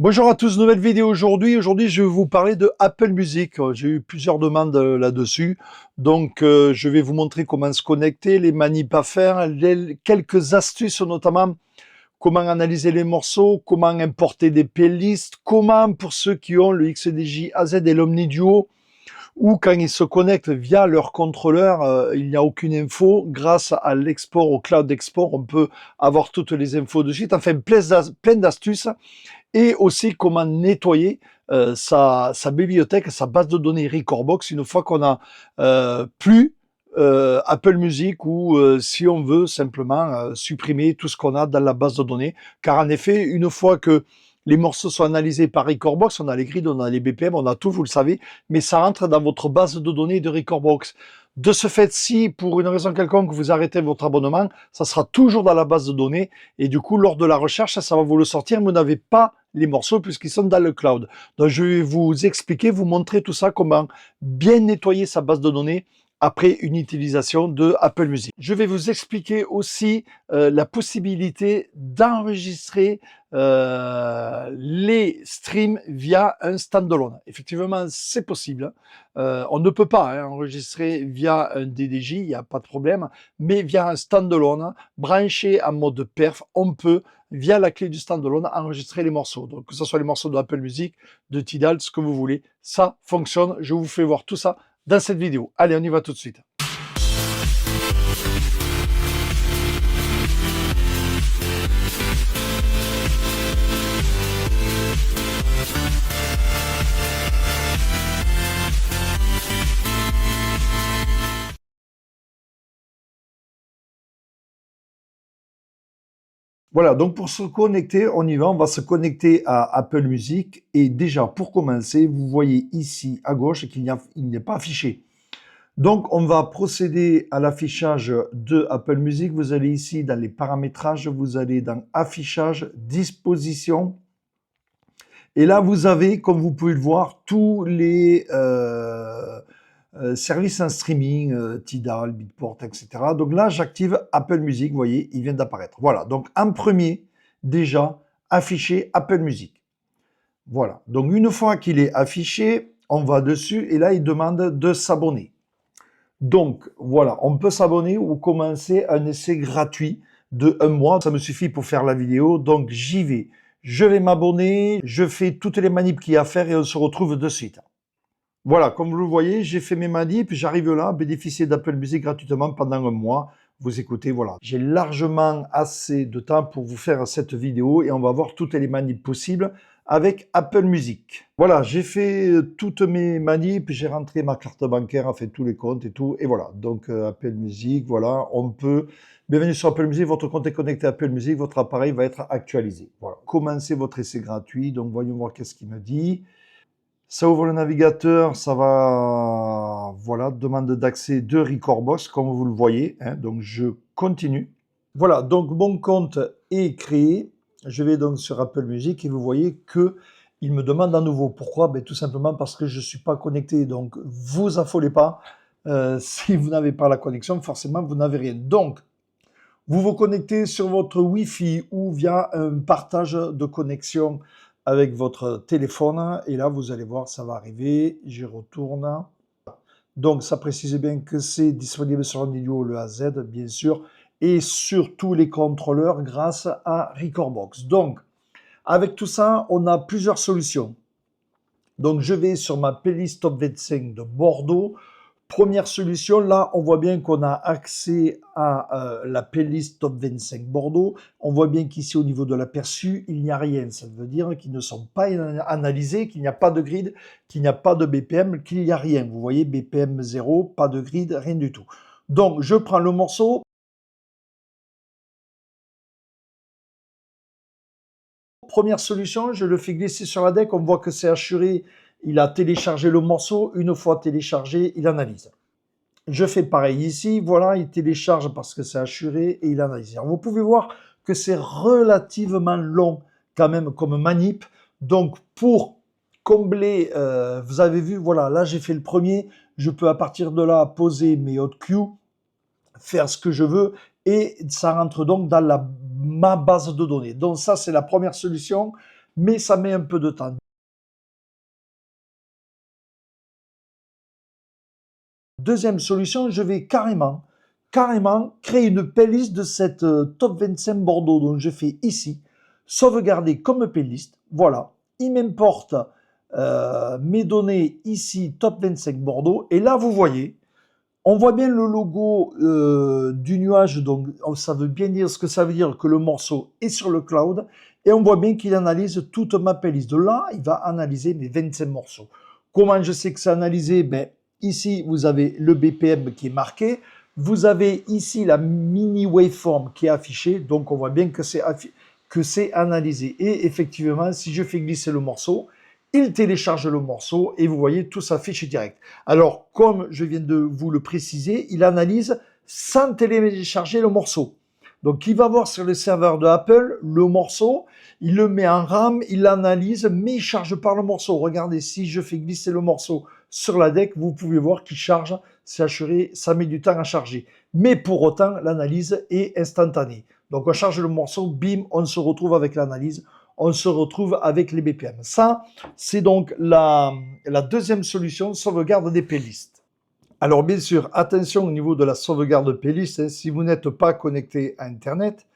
Bonjour à tous, nouvelle vidéo aujourd'hui. Aujourd'hui, je vais vous parler de Apple Music. J'ai eu plusieurs demandes là-dessus. Donc, je vais vous montrer comment se connecter, les manips à faire, quelques astuces notamment, comment analyser les morceaux, comment importer des playlists, comment pour ceux qui ont le XDJ AZ et l'Omni Duo, ou quand ils se connectent via leur contrôleur, il n'y a aucune info. Grâce à l'export, au cloud export, on peut avoir toutes les infos de suite. Enfin, plein d'astuces et aussi comment nettoyer sa bibliothèque, sa base de données Recordbox une fois qu'on a plus Apple Music ou si on veut simplement supprimer tout ce qu'on a dans la base de données. Car en effet, une fois que les morceaux sont analysés par Recordbox, on a les grids, on a les BPM, on a tout, vous le savez, mais ça rentre dans votre base de données de Recordbox. De ce fait, si pour une raison quelconque vous arrêtez votre abonnement, ça sera toujours dans la base de données et du coup, lors de la recherche, ça va vous le sortir, mais vous n'avez pas les morceaux puisqu'ils sont dans le cloud. Donc, je vais vous expliquer, vous montrer tout ça, comment bien nettoyer sa base de données après une utilisation de Apple Music. Je vais vous expliquer aussi la possibilité d'enregistrer les streams via un standalone. Effectivement, c'est possible. On ne peut pas enregistrer via un DDJ, il n'y a pas de problème, mais via un standalone, branché en mode perf, on peut, via la clé du standalone, enregistrer les morceaux. Donc, que ce soit les morceaux de Apple Music, de Tidal, ce que vous voulez, ça fonctionne. Je vous fais voir tout ça dans cette vidéo. Allez, on y va tout de suite. Voilà, donc pour se connecter, on y va, on va se connecter à Apple Music. Et déjà, pour commencer, vous voyez ici à gauche qu'il n'est pas affiché. Donc, on va procéder à l'affichage de Apple Music. Vous allez ici dans les paramétrages, vous allez dans Affichage, Disposition. Et là, vous avez, comme vous pouvez le voir, tous les services en streaming, Tidal, Beatport, etc. Donc là, j'active Apple Music, vous voyez, il vient d'apparaître. Voilà, donc en premier, déjà, afficher Apple Music. Voilà, donc une fois qu'il est affiché, on va dessus et là, il demande de s'abonner. Donc voilà, on peut s'abonner ou commencer un essai gratuit de 1 mois. Ça me suffit pour faire la vidéo, donc j'y vais. Je vais m'abonner, je fais toutes les manips qu'il y a à faire et on se retrouve de suite. Voilà, comme vous le voyez, j'ai fait mes manips, j'arrive là, bénéficier d'Apple Music gratuitement pendant 1 mois. Vous écoutez, voilà. J'ai largement assez de temps pour vous faire cette vidéo et on va voir toutes les manips possibles avec Apple Music. Voilà, j'ai fait toutes mes manips, j'ai rentré ma carte bancaire, fait tous les comptes et tout, et voilà. Donc Apple Music, voilà, on peut... Bienvenue sur Apple Music, votre compte est connecté à Apple Music, votre appareil va être actualisé. Voilà, commencez votre essai gratuit, donc voyons voir qu'est-ce qu'il me dit. Ça ouvre le navigateur, ça va, voilà, demande d'accès de Recordbox, comme vous le voyez, hein, donc je continue. Voilà, donc mon compte est créé, je vais donc sur Apple Music et vous voyez que il me demande à nouveau. Pourquoi? Ben, tout simplement parce que je ne suis pas connecté, donc vous affolez pas, si vous n'avez pas la connexion, forcément vous n'avez rien. Donc, vous vous connectez sur votre Wi-Fi ou via un partage de connexion avec votre téléphone. Et là, vous allez voir, ça va arriver. J'y retourne. Donc, ça précise bien que c'est disponible sur un Duo, le AZ, bien sûr, et sur tous les contrôleurs grâce à Recordbox. Donc, avec tout ça, on a plusieurs solutions. Donc, je vais sur ma playlist Top 25 de Bordeaux. Première solution, là, on voit bien qu'on a accès à la playlist Top 25 Bordeaux. On voit bien qu'ici, au niveau de l'aperçu, il n'y a rien. Ça veut dire qu'ils ne sont pas analysés, qu'il n'y a pas de grid, qu'il n'y a pas de BPM, qu'il n'y a rien. Vous voyez, BPM 0, pas de grid, rien du tout. Donc, je prends le morceau. Première solution, je le fais glisser sur la deck. On voit que c'est assuré. Il a téléchargé le morceau. Une fois téléchargé, il analyse. Je fais pareil ici, voilà, il télécharge parce que c'est assuré et il analyse. Alors, vous pouvez voir que c'est relativement long quand même comme manip. Donc pour combler, vous avez vu, voilà, là j'ai fait le premier, je peux à partir de là poser mes hot cues, faire ce que je veux et ça rentre donc dans ma base de données. Donc ça c'est la première solution, mais ça met un peu de temps. Deuxième solution, je vais carrément créer une playlist de cette top 25 Bordeaux dont je fais ici, sauvegarder comme playlist. Voilà, il m'importe mes données ici, top 25 Bordeaux, et là vous voyez, on voit bien le logo du nuage, donc ça veut bien dire ce que ça veut dire que le morceau est sur le cloud, et on voit bien qu'il analyse toute ma playlist. De là, il va analyser mes 25 morceaux. Comment je sais que c'est analysé? Ben, ici, vous avez le BPM qui est marqué, vous avez ici la mini waveform qui est affichée, donc on voit bien que c'est analysé. Et effectivement, si je fais glisser le morceau, il télécharge le morceau et vous voyez, tout s'affiche direct. Alors, comme je viens de vous le préciser, il analyse sans télécharger le morceau. Donc, il va voir sur le serveur de Apple le morceau, il le met en RAM, il l'analyse, mais il charge pas le morceau. Regardez, si je fais glisser le morceau sur la DEC, vous pouvez voir qu'il charge, c'est assuré, ça met du temps à charger. Mais pour autant, l'analyse est instantanée. Donc, on charge le morceau, bim, on se retrouve avec l'analyse, on se retrouve avec les BPM. Ça, c'est donc la deuxième solution, sauvegarde des playlists. Alors bien sûr, attention au niveau de la sauvegarde de playlist, hein, si vous n'êtes pas connecté à Internet,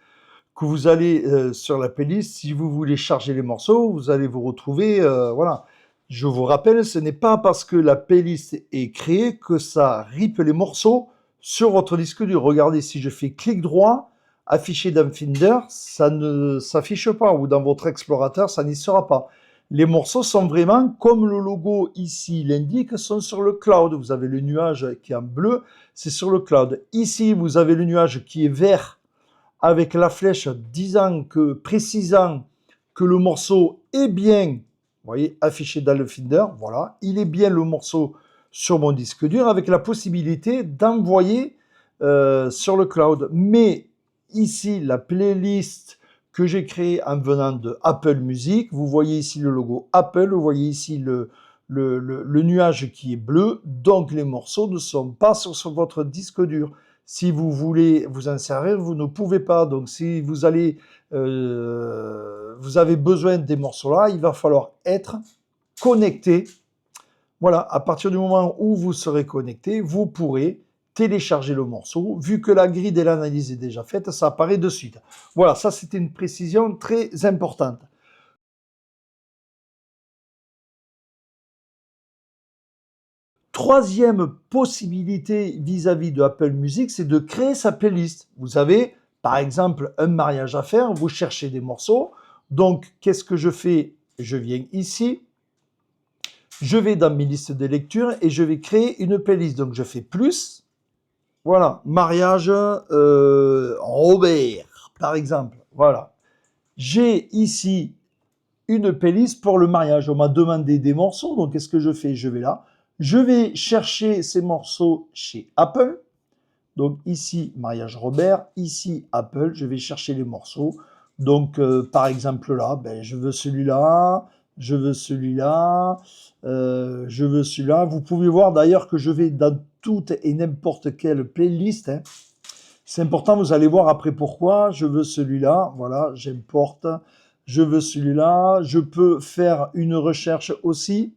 que vous allez sur la playlist, si vous voulez charger les morceaux, vous allez vous retrouver, voilà. Je vous rappelle, ce n'est pas parce que la playlist est créée que ça rip les morceaux sur votre disque dur. Regardez, si je fais clic droit, afficher dans Finder, ça ne s'affiche pas, ou dans votre explorateur, ça n'y sera pas. Les morceaux sont vraiment, comme le logo ici l'indique, sont sur le cloud. Vous avez le nuage qui est en bleu, c'est sur le cloud. Ici, vous avez le nuage qui est vert, avec la flèche précisant que le morceau est bien, vous voyez, affiché dans le Finder, voilà, il est bien le morceau sur mon disque dur, avec la possibilité d'envoyer sur le cloud. Mais ici, la playlist que j'ai créée en venant de Apple Music, vous voyez ici le logo Apple, vous voyez ici le nuage qui est bleu, donc les morceaux ne sont pas sur votre disque dur. Si vous voulez vous en servir, vous ne pouvez pas. Donc, si vous avez besoin des morceaux-là, il va falloir être connecté. Voilà, à partir du moment où vous serez connecté, vous pourrez télécharger le morceau. Vu que la grille de l'analyse est déjà faite, ça apparaît de suite. Voilà, ça c'était une précision très importante. Troisième possibilité vis-à-vis de Apple Music, c'est de créer sa playlist. Vous avez, par exemple, un mariage à faire, vous cherchez des morceaux. Donc, qu'est-ce que je fais? Je viens ici, je vais dans mes listes de lecture et je vais créer une playlist. Donc, je fais plus. Voilà, mariage Robert, par exemple. Voilà. J'ai ici une playlist pour le mariage. On m'a demandé des morceaux, donc qu'est-ce que je fais? Je vais là. Je vais chercher ces morceaux chez Apple. Donc ici, mariage Robert, ici Apple, je vais chercher les morceaux. Donc par exemple là, ben, je veux celui-là, je veux celui-là, je veux celui-là. Vous pouvez voir d'ailleurs que je vais dans toute et n'importe quelle playlist, hein. C'est important, vous allez voir après pourquoi. Je veux celui-là, voilà, j'importe. Je veux celui-là. Je peux faire une recherche aussi.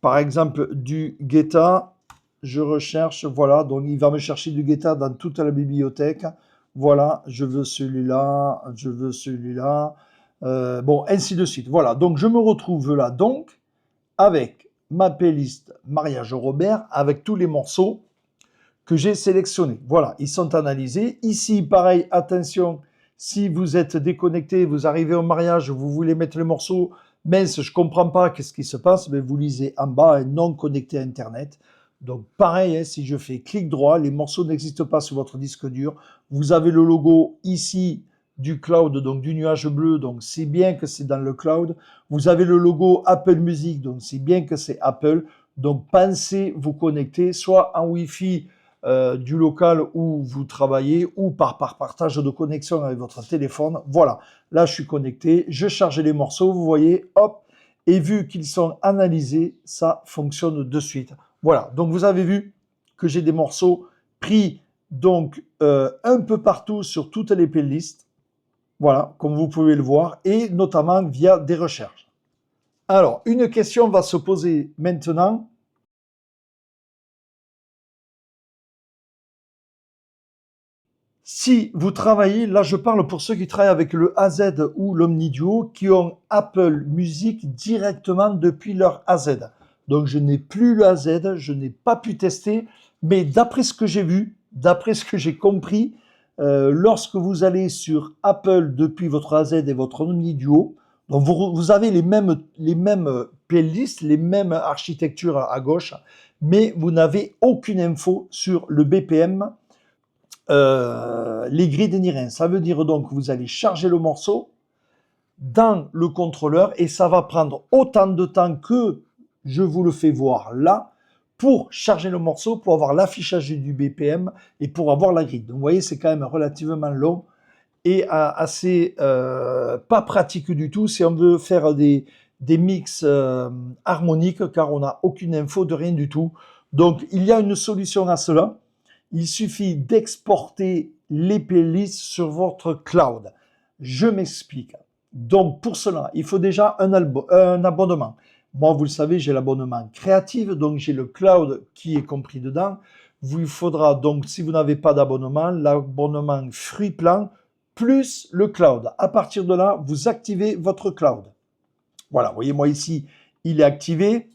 Par exemple, du Guetta. Je recherche, voilà, donc il va me chercher du Guetta dans toute la bibliothèque. Voilà, je veux celui-là, je veux celui-là. Bon, ainsi de suite. Voilà, donc je me retrouve là, donc, avec ma playlist Mariage Robert, avec tous les morceaux que j'ai sélectionnés. Voilà, ils sont analysés. Ici, pareil, attention, si vous êtes déconnecté, vous arrivez au mariage, vous voulez mettre les morceaux, mince, je ne comprends pas, qu'est-ce qui se passe? Mais vous lisez en bas, non connecté à Internet. Donc pareil, hein, si je fais clic droit, les morceaux n'existent pas sur votre disque dur. Vous avez le logo ici du cloud, donc du nuage bleu, donc c'est bien que c'est dans le cloud. Vous avez le logo Apple Music, donc c'est bien que c'est Apple. Donc pensez vous connecter soit en Wi-Fi du local où vous travaillez ou par partage de connexion avec votre téléphone. Voilà, là je suis connecté, je charge les morceaux, vous voyez, hop, et vu qu'ils sont analysés, ça fonctionne de suite. Voilà, donc vous avez vu que j'ai des morceaux pris donc un peu partout sur toutes les playlists. Voilà, comme vous pouvez le voir, et notamment via des recherches. Alors, une question va se poser maintenant. Si vous travaillez, là je parle pour ceux qui travaillent avec le AZ ou l'Omniduo, qui ont Apple Music directement depuis leur AZ. Donc je n'ai plus le AZ, je n'ai pas pu tester, mais d'après ce que j'ai vu, d'après ce que j'ai compris, lorsque vous allez sur Apple depuis votre AZ et votre Omniduo, donc vous avez les mêmes playlists, les mêmes architectures à gauche, mais vous n'avez aucune info sur le BPM, les grilles ni rien. Ça veut dire donc que vous allez charger le morceau dans le contrôleur et ça va prendre autant de temps que je vous le fais voir là pour charger le morceau, pour avoir l'affichage du BPM et pour avoir la grille. Donc vous voyez, c'est quand même relativement long et assez pas pratique du tout si on veut faire des mix harmoniques, car on n'a aucune info de rien du tout. Donc il y a une solution à cela. Il suffit d'exporter les playlists sur votre cloud. Je m'explique. Donc pour cela, il faut déjà un abonnement. Moi, vous le savez, j'ai l'abonnement Creative, donc j'ai le cloud qui est compris dedans. Il faudra donc, si vous n'avez pas d'abonnement, l'abonnement Free Plan plus le cloud. À partir de là, vous activez votre cloud. Voilà, vous voyez, moi ici, il est activé.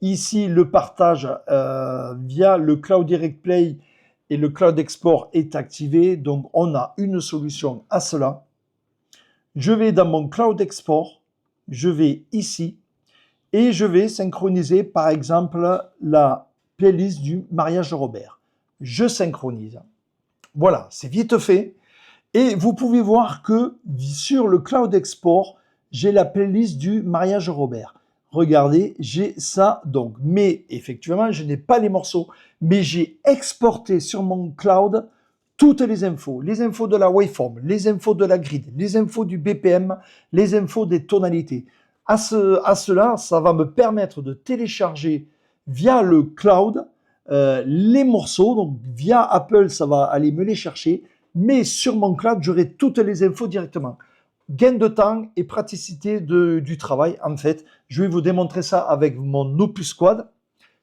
Ici, le partage via le Cloud Direct Play et le Cloud Export est activé. Donc, on a une solution à cela. Je vais dans mon Cloud Export, je vais ici et je vais synchroniser, par exemple, la playlist du mariage de Robert. Je synchronise. Voilà, c'est vite fait. Et vous pouvez voir que sur le Cloud Export, j'ai la playlist du mariage Robert. Regardez, j'ai ça donc. Mais effectivement, je n'ai pas les morceaux. Mais j'ai exporté sur mon cloud toutes les infos de la waveform, les infos de la grid, les infos du BPM, les infos des tonalités. À cela, ça va me permettre de télécharger via le cloud les morceaux. Donc via Apple, ça va aller me les chercher. Mais sur mon cloud, j'aurai toutes les infos directement. Gain de temps et praticité du travail, en fait. Je vais vous démontrer ça avec mon Opus Squad.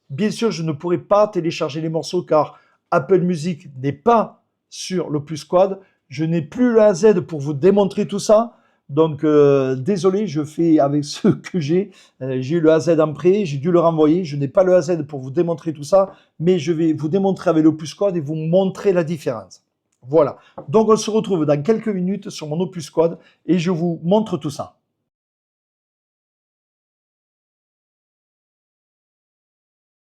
Bien sûr, je ne pourrai pas télécharger les morceaux car Apple Music n'est pas sur l'Opus Squad. Je n'ai plus le AZ pour vous démontrer tout ça. Donc, désolé, je fais avec ce que j'ai. J'ai eu le AZ en prêt, j'ai dû le renvoyer. Je n'ai pas le AZ pour vous démontrer tout ça, mais je vais vous démontrer avec l'Opus Squad et vous montrer la différence. Voilà. Donc, on se retrouve dans quelques minutes sur mon Opus Squad et je vous montre tout ça.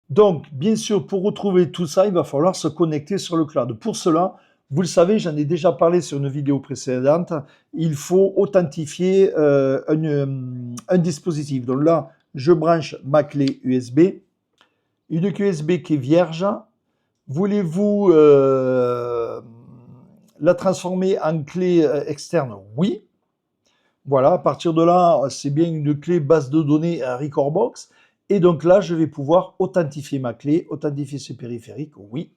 Donc, bien sûr, pour retrouver tout ça, il va falloir se connecter sur le cloud. Pour cela, vous le savez, j'en ai déjà parlé sur une vidéo précédente, il faut authentifier un dispositif. Donc là, je branche ma clé USB, une clé USB qui est vierge. Voulez-vous la transformer en clé externe? Oui. Voilà, à partir de là, c'est bien une clé base de données Recordbox. Et donc là, je vais pouvoir authentifier ma clé, authentifier ce périphérique. Oui.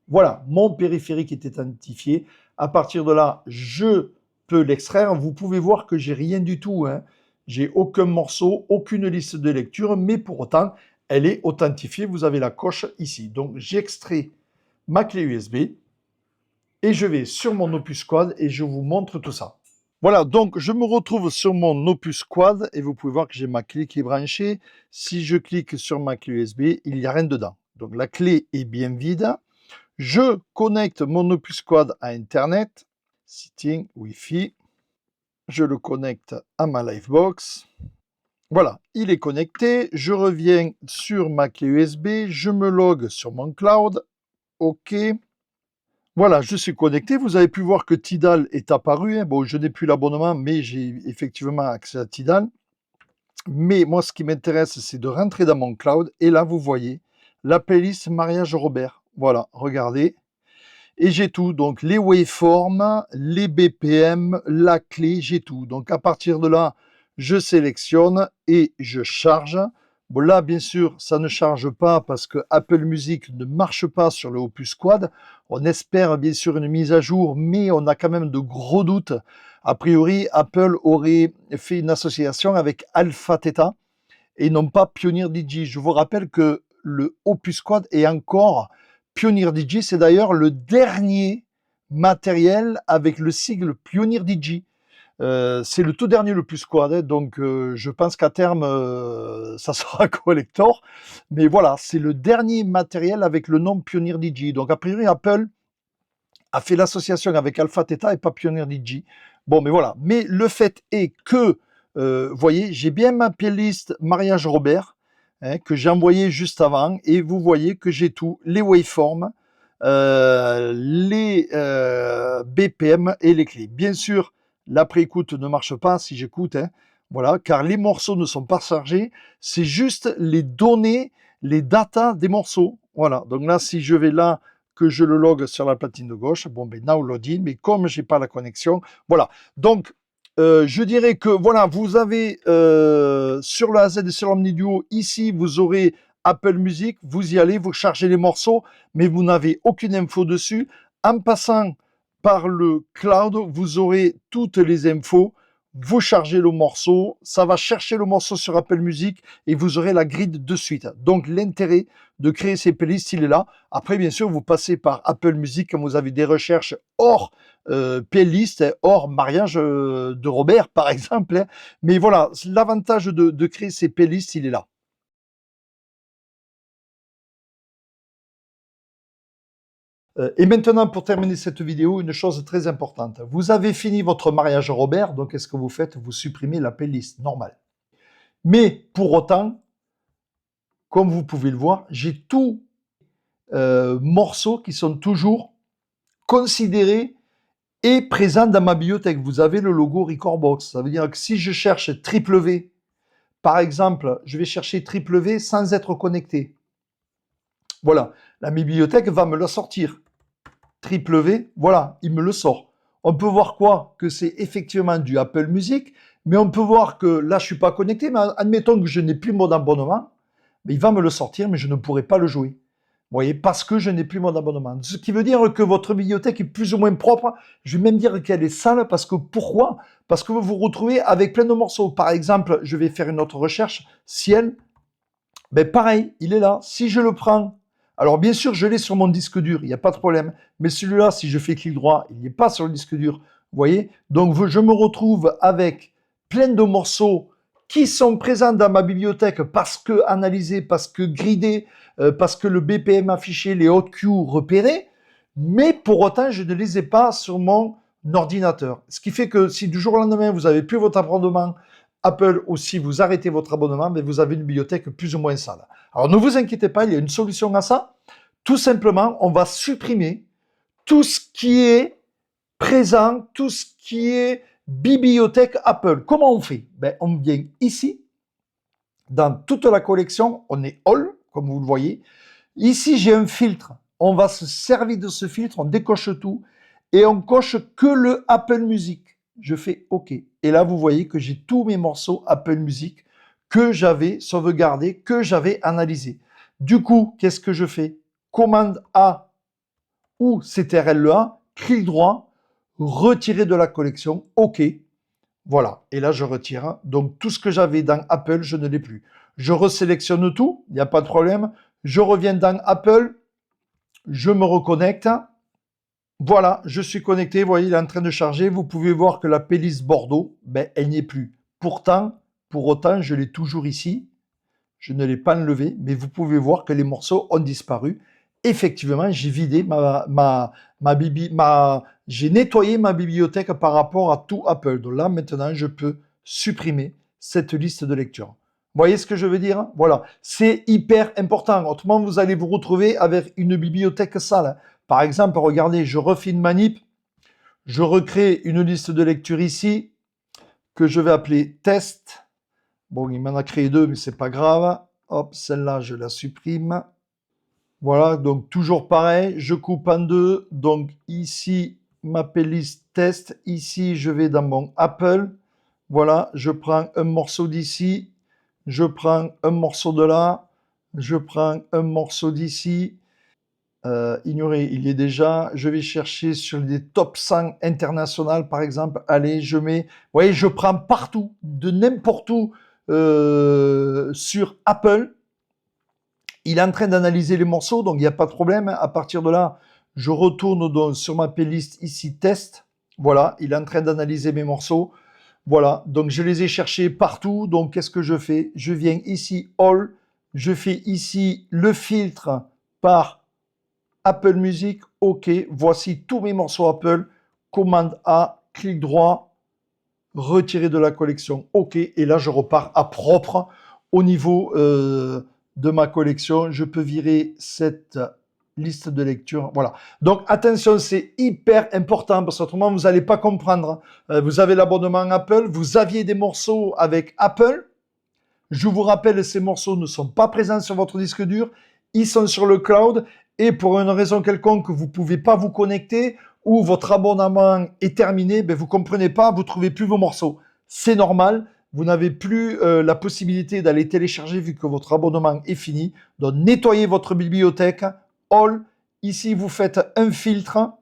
Voilà, mon périphérique est authentifié. À partir de là, je peux l'extraire. Vous pouvez voir que j'ai rien du tout. Hein. J'ai aucun morceau, aucune liste de lecture, mais pour autant, elle est authentifiée. Vous avez la coche ici. Donc, j'extrais ma clé USB et je vais sur mon Opus Squad et je vous montre tout ça. Voilà, donc je me retrouve sur mon Opus Quad et vous pouvez voir que j'ai ma clé qui est branchée. Si je clique sur ma clé USB, il n'y a rien dedans. Donc la clé est bien vide. Je connecte mon Opus Quad à Internet. Setting Wi-Fi. Je le connecte à ma Livebox. Voilà, il est connecté. Je reviens sur ma clé USB. Je me log sur mon cloud. OK. Voilà, je suis connecté. Vous avez pu voir que Tidal est apparu. Hein. Bon, je n'ai plus l'abonnement, mais j'ai effectivement accès à Tidal. Mais moi, ce qui m'intéresse, c'est de rentrer dans mon cloud. Et là, vous voyez la playlist Mariage Robert. Voilà, regardez. Et j'ai tout. Donc, les waveforms, les BPM, la clé, j'ai tout. Donc, à partir de là, je sélectionne et je charge. Bon, là, bien sûr, ça ne charge pas parce que Apple Music ne marche pas sur le Opus Quad. On espère bien sûr une mise à jour, mais on a quand même de gros doutes A priori, Apple aurait fait une association avec Alpha Theta et non pas Pioneer DJ. Je vous rappelle que le Opus Quad est encore Pioneer DJ. C'est d'ailleurs le dernier matériel avec le sigle Pioneer DJ. C'est le tout dernier le plus quad, hein, donc je pense qu'à terme, ça sera collector. Mais voilà, c'est le dernier matériel avec le nom Pioneer DJ. Donc a priori, Apple a fait l'association avec Alpha Theta et pas Pioneer DJ. Bon, mais voilà. Mais le fait est que, vous voyez, j'ai bien ma playlist Mariage Robert, hein, que j'ai envoyé juste avant, et vous voyez que j'ai tout, les waveforms, les BPM et les clés. Bien sûr, l'après-écoute ne marche pas si j'écoute, hein, voilà, car les morceaux ne sont pas chargés, c'est juste les données, les datas des morceaux. Voilà, donc là, si je vais là, que je le log sur la platine de gauche, bon, ben, now login, mais comme j'ai pas la connexion, voilà. Donc, je dirais que, voilà, vous avez sur le AZ et sur l'Omni Duo, ici, vous aurez Apple Music, vous y allez, vous chargez les morceaux, mais vous n'avez aucune info dessus. En passant par le cloud, vous aurez toutes les infos, vous chargez le morceau, ça va chercher le morceau sur Apple Music et vous aurez la grid de suite. Donc l'intérêt de créer ces playlists, il est là. Après, bien sûr, vous passez par Apple Music quand vous avez des recherches hors playlist, hors mariage de Robert, par exemple, hein. Mais voilà, l'avantage de créer ces playlists, il est là. Et maintenant, pour terminer cette vidéo, une chose très importante. Vous avez fini votre mariage Robert, donc qu'est-ce que vous faites? Vous supprimez la playlist, normal. Mais pour autant, comme vous pouvez le voir, j'ai tous morceaux qui sont toujours considérés et présents dans ma bibliothèque. Vous avez le logo Recordbox. Ça veut dire que si je cherche triple V, par exemple, je vais chercher triple V sans être connecté. Voilà, la bibliothèque va me le sortir. Triple V, voilà, il me le sort. On peut voir quoi? Que c'est effectivement du Apple Music, mais on peut voir que là, je suis pas connecté, mais admettons que je n'ai plus mon abonnement, mais il va me le sortir, mais je ne pourrai pas le jouer. Vous voyez, parce que je n'ai plus mon abonnement. Ce qui veut dire que votre bibliothèque est plus ou moins propre. Je vais même dire qu'elle est sale, parce que pourquoi? Parce que vous vous retrouvez avec plein de morceaux. Par exemple, je vais faire une autre recherche, ciel, ben pareil, il est là. Si je le prends, alors bien sûr, je l'ai sur mon disque dur, il n'y a pas de problème. Mais celui-là, si je fais clic droit, il n'est pas sur le disque dur. Vous voyez? Donc, je me retrouve avec plein de morceaux qui sont présents dans ma bibliothèque parce que analysés, parce que gridés, parce que le BPM affiché, les hot Q repérés. Mais pour autant, je ne les ai pas sur mon ordinateur. Ce qui fait que si du jour au lendemain, vous n'avez plus votre abonnement Apple aussi, vous arrêtez votre abonnement, mais vous avez une bibliothèque plus ou moins sale. Alors ne vous inquiétez pas, il y a une solution à ça. Tout simplement, on va supprimer tout ce qui est présent, tout ce qui est bibliothèque Apple. Comment on fait? Ben, on vient ici, dans toute la collection, on est All, comme vous le voyez. Ici, j'ai un filtre. On va se servir de ce filtre, on décoche tout et on coche que le Apple Music. Je fais OK. Et là, vous voyez que j'ai tous mes morceaux Apple Music que j'avais sauvegardés, que j'avais analysés. Du coup, qu'est-ce que je fais? Commande A ou CTRL-A, clic droit, retirer de la collection, OK. Voilà. Et là, je retire. Donc, tout ce que j'avais dans Apple, je ne l'ai plus. Je resélectionne tout, il n'y a pas de problème. Je reviens dans Apple, je me reconnecte. Voilà, je suis connecté, vous voyez, il est en train de charger. Vous pouvez voir que la playlist Bordeaux, ben, elle n'y est plus. Pourtant, pour autant, je l'ai toujours ici. Je ne l'ai pas enlevé, mais vous pouvez voir que les morceaux ont disparu. Effectivement, j'ai vidé j'ai nettoyé ma bibliothèque par rapport à tout Apple. Donc là, maintenant, je peux supprimer cette liste de lecture. Vous voyez ce que je veux dire? Voilà, c'est hyper important. Autrement, vous allez vous retrouver avec une bibliothèque sale. Par exemple, regardez, je refais une manip, je recrée une liste de lecture ici, que je vais appeler test. Bon, il m'en a créé deux, mais c'est pas grave. Hop, celle-là, je la supprime. Voilà, donc toujours pareil, je coupe en deux. Donc ici, ma playlist test. Ici, je vais dans mon Apple. Voilà, je prends un morceau d'ici. Je prends un morceau de là. Je prends un morceau d'ici. Ignorer, il y est déjà. Je vais chercher sur les top 100 internationales, par exemple. Allez, je mets... Vous voyez, je prends partout, de n'importe où, sur Apple. Il est en train d'analyser les morceaux, donc il n'y a pas de problème. À partir de là, je retourne donc sur ma playlist ici, test. Voilà, il est en train d'analyser mes morceaux. Voilà, donc je les ai cherchés partout. Donc qu'est-ce que je fais? Je viens ici, All. Je fais ici le filtre par Apple Music. OK, voici tous mes morceaux Apple. Commande A, clic droit, retirer de la collection. OK, et là, je repars à propre au niveau de ma collection. Je peux virer cette liste de lecture. Voilà. Donc, attention, c'est hyper important parce qu'autrement, vous n'allez pas comprendre. Vous avez l'abonnement Apple, vous aviez des morceaux avec Apple. Je vous rappelle, ces morceaux ne sont pas présents sur votre disque dur. Ils sont sur le cloud et pour une raison quelconque, vous ne pouvez pas vous connecter ou votre abonnement est terminé, ben vous ne comprenez pas, vous ne trouvez plus vos morceaux. C'est normal, vous n'avez plus la possibilité d'aller télécharger vu que votre abonnement est fini. Donc, nettoyez votre bibliothèque. All, ici, vous faites un filtre.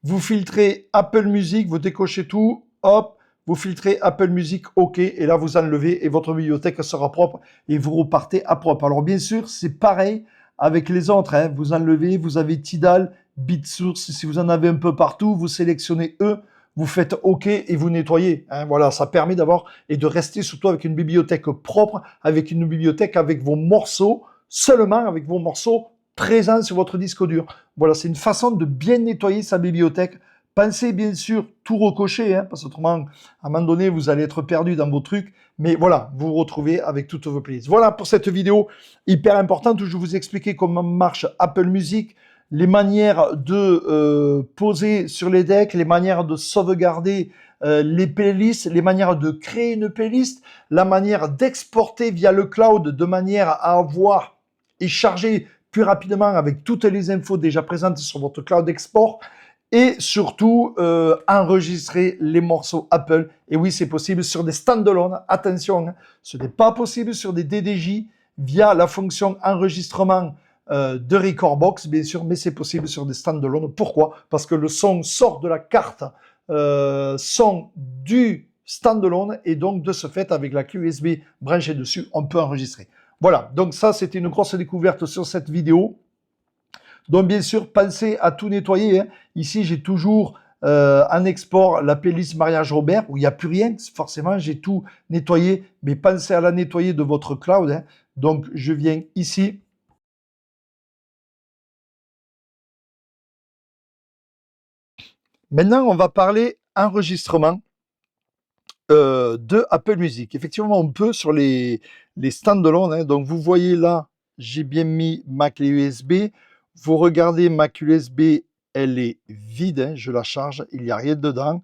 Vous filtrez Apple Music, vous décochez tout. Hop, vous filtrez Apple Music, OK, et là, vous enlevez et votre bibliothèque sera propre et vous repartez à propre. Alors, bien sûr, c'est pareil avec les autres. Hein. Vous enlevez, vous avez Tidal, BitSource, si vous en avez un peu partout, vous sélectionnez eux, vous faites OK et vous nettoyez. Hein. Voilà, ça permet d'avoir et de rester surtout avec une bibliothèque propre, avec une bibliothèque avec vos morceaux, seulement avec vos morceaux présents sur votre disque dur. Voilà, c'est une façon de bien nettoyer sa bibliothèque. Pensez bien sûr tout recocher, hein, parce qu'autrement, à un moment donné, vous allez être perdu dans vos trucs. Mais voilà, vous vous retrouvez avec toutes vos playlists. Voilà pour cette vidéo hyper importante où je vous expliquais comment marche Apple Music, les manières de poser sur les decks, les manières de sauvegarder les playlists, les manières de créer une playlist, la manière d'exporter via le cloud de manière à avoir et charger plus rapidement avec toutes les infos déjà présentes sur votre cloud export et surtout enregistrer les morceaux Apple. Et oui, c'est possible sur des standalone. Attention, hein, ce n'est pas possible sur des DDJ via la fonction enregistrement de Recordbox, bien sûr, mais c'est possible sur des standalone. Pourquoi? Parce que le son sort de la carte son du standalone et donc de ce fait, avec la clé USB branchée dessus, on peut enregistrer. Voilà, donc ça, c'était une grosse découverte sur cette vidéo. Donc, bien sûr, pensez à tout nettoyer. Hein. Ici, j'ai toujours en export la playlist Mariage Robert, où il n'y a plus rien. Forcément, j'ai tout nettoyé, mais pensez à la nettoyer de votre cloud. Hein. Donc, je viens ici. Maintenant, on va parler enregistrement de Apple Music. Effectivement, on peut sur les standalone. Hein. Donc, vous voyez là, j'ai bien mis ma clé USB. Vous regardez ma clé USB, elle est vide. Hein, je la charge, il n'y a rien dedans.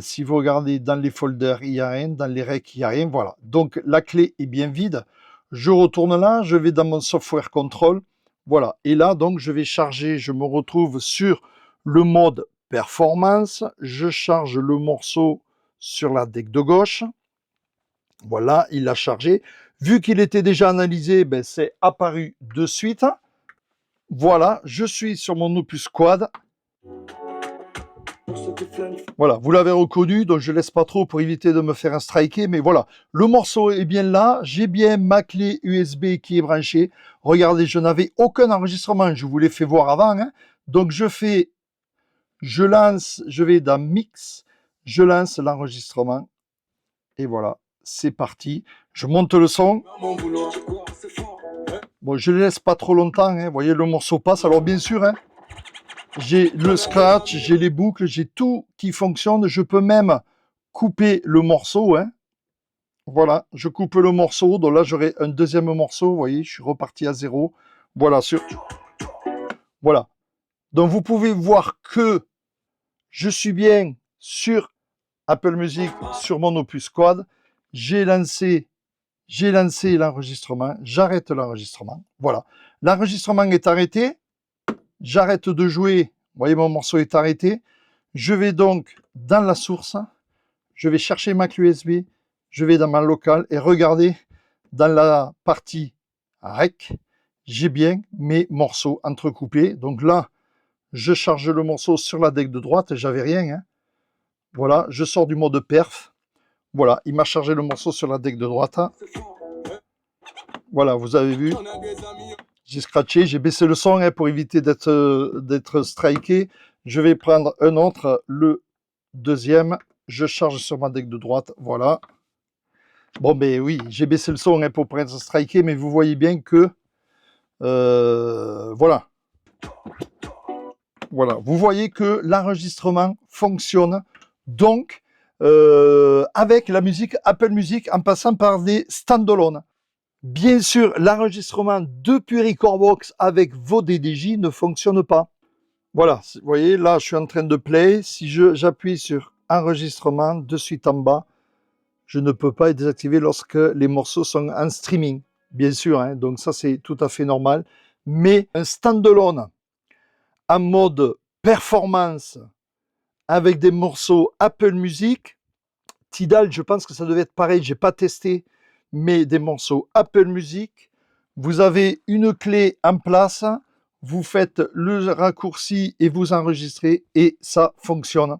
Si vous regardez dans les folders, il n'y a rien. Dans les recs, il n'y a rien. Voilà. Donc, la clé est bien vide. Je retourne là, je vais dans mon software control. Voilà. Et là, donc, je vais charger. Je me retrouve sur le mode performance. Je charge le morceau sur la deck de gauche. Voilà, il l'a chargé. Vu qu'il était déjà analysé, ben, c'est apparu de suite. Voilà, je suis sur mon Opus Quad. Voilà, vous l'avez reconnu, donc je ne laisse pas trop pour éviter de me faire un striker, mais voilà, le morceau est bien là, j'ai bien ma clé USB qui est branchée. Regardez, je n'avais aucun enregistrement, je vous l'ai fait voir avant. Hein. Donc je lance, je vais dans Mix, je lance l'enregistrement, et voilà, c'est parti. Je monte le son. Bon, je ne le laisse pas trop longtemps, hein. Vous voyez, le morceau passe. Alors bien sûr, hein, j'ai le scratch, j'ai les boucles, j'ai tout qui fonctionne. Je peux même couper le morceau. Hein. Voilà, je coupe le morceau. Donc là, j'aurai un deuxième morceau. Vous voyez, je suis reparti à zéro. Voilà, voilà. Donc vous pouvez voir que je suis bien sur Apple Music, sur mon Opus Quad. J'ai lancé l'enregistrement. J'arrête l'enregistrement. Voilà. L'enregistrement est arrêté. J'arrête de jouer. Vous voyez, mon morceau est arrêté. Je vais donc dans la source. Je vais chercher ma clé USB. Je vais dans ma local et regardez dans la partie rec. j'ai bien mes morceaux entrecoupés. Donc là, je charge le morceau sur la deck de droite, j'avais rien. Hein. Voilà, je sors du mode perf. Voilà, il m'a chargé le morceau sur la deck de droite. Voilà, vous avez vu. J'ai scratché, j'ai baissé le son hein, pour éviter d'être striké. Je vais prendre un autre, le deuxième. Je charge sur ma deck de droite, voilà. Bon, ben oui, j'ai baissé le son hein, pour pas être striké, mais vous voyez bien que... voilà. Voilà, vous voyez que l'enregistrement fonctionne. Donc, avec la musique Apple Music en passant par des standalone. Bien sûr, l'enregistrement depuis Recordbox avec vos DDJ ne fonctionne pas. Voilà, vous voyez, là, je suis en train de play. Si j'appuie sur enregistrement de suite en bas, je ne peux pas être désactivé lorsque les morceaux sont en streaming. Bien sûr, hein, donc ça, c'est tout à fait normal. Mais un standalone en mode performance avec des morceaux Apple Music, Tidal, je pense que ça devait être pareil, j'ai pas testé, mais des morceaux Apple Music, vous avez une clé en place, vous faites le raccourci et vous enregistrez et ça fonctionne.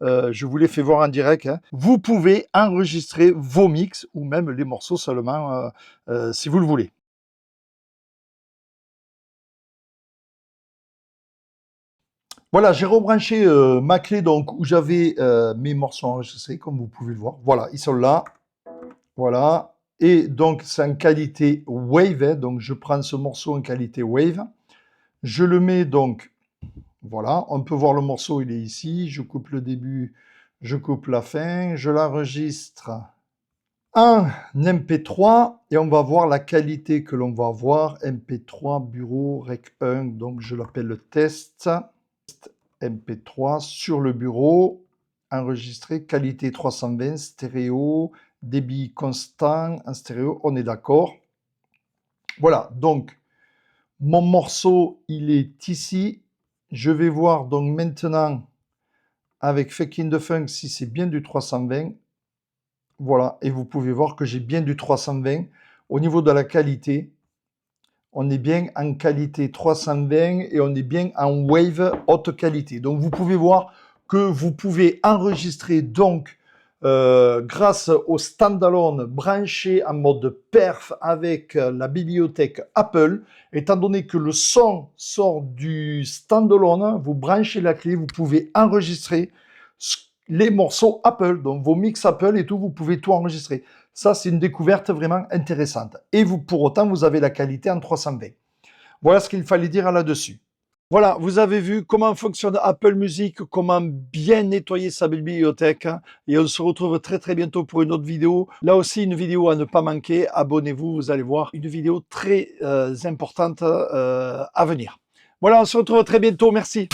Je vous l'ai fait voir en direct. Hein. Vous pouvez enregistrer vos mix ou même les morceaux seulement si vous le voulez. Voilà, j'ai rebranché ma clé donc où j'avais mes morceaux enregistrés, comme vous pouvez le voir. Voilà, ils sont là. Voilà. Et donc, c'est en qualité Wave. Hein, donc, je prends ce morceau en qualité Wave. Je le mets donc, voilà. On peut voir le morceau, il est ici. Je coupe le début, je coupe la fin. Je l'enregistre en MP3 et on va voir la qualité que l'on va avoir. MP3 bureau Rec 1. Donc, je l'appelle test. MP3 sur le bureau. Enregistré, qualité 320, stéréo, débit constant, en stéréo, on est d'accord. Voilà, donc, mon morceau, il est ici. Je vais voir donc maintenant, avec Fake in the Funk, si c'est bien du 320. Voilà, et vous pouvez voir que j'ai bien du 320. Au niveau de la qualité, on est bien en qualité 320 et on est bien en Wave haute qualité. Donc, vous pouvez voir que vous pouvez enregistrer donc grâce au standalone branché en mode perf avec la bibliothèque Apple. Étant donné que le son sort du standalone, vous branchez la clé, vous pouvez enregistrer les morceaux Apple, donc vos mix Apple et tout, vous pouvez tout enregistrer. Ça, c'est une découverte vraiment intéressante. Et vous, pour autant, vous avez la qualité en 320. Voilà ce qu'il fallait dire là-dessus. Voilà, vous avez vu comment fonctionne Apple Music, comment bien nettoyer sa bibliothèque. Et on se retrouve très très bientôt pour une autre vidéo. Là aussi, une vidéo à ne pas manquer. Abonnez-vous, vous allez voir une vidéo très importante à venir. Voilà, on se retrouve très bientôt. Merci.